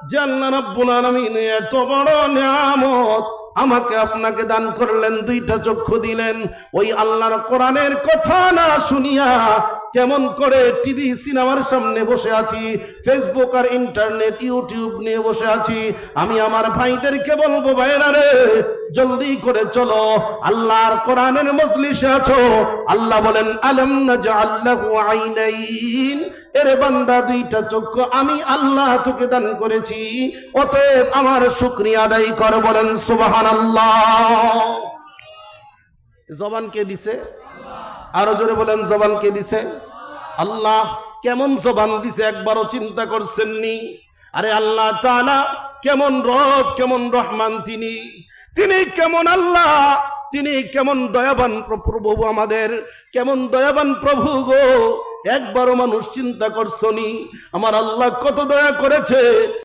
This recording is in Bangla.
যে আল্লাহ রাব্বুল আলামিন এত বড় নিয়ামত আমাকে আপনাকে দান করলেন, দুইটা চক্ষু দিলেন, ওই আল্লাহর কোরআনের কথা না শুনিয়া কেমন করে টিভি সিনেমার সামনে বসে আছি, ফেসবুক আর ইন্টারনেট ইউটিউব নিয়ে বসে আছি। আমি আমার ভাইদেরকে বলবো, ভাইরা রে, জলদি করে চলো, আল্লাহর কোরআনের মজলিসে আছো। আল্লাহ বলেন আলাম নাজআল লাহু আইনাইন, এরে বান্দা দুইটা চক্ষু আমি আল্লাহ তোকে দান করেছি, অতএব আমার শুকরিয়া আদায় কর। বলেন সুবহানাল্লাহ। জবান কে দিছে? আরো জোরে বলেন, জবান কে দিছে? আল্লাহ। কেমন জবান দিছে একবারও চিন্তা করছেননি? আরে আল্লাহ তাআলা কেমন রব, কেমন রহমান, তিনি কেমন আল্লাহ, তিনি কেমন দয়াবান প্রভু, আমাদের কেমন দয়াবান প্রভু গো, একবারও মানুষ চিন্তা করছনি আমার আল্লাহ কত দয়া করেছে।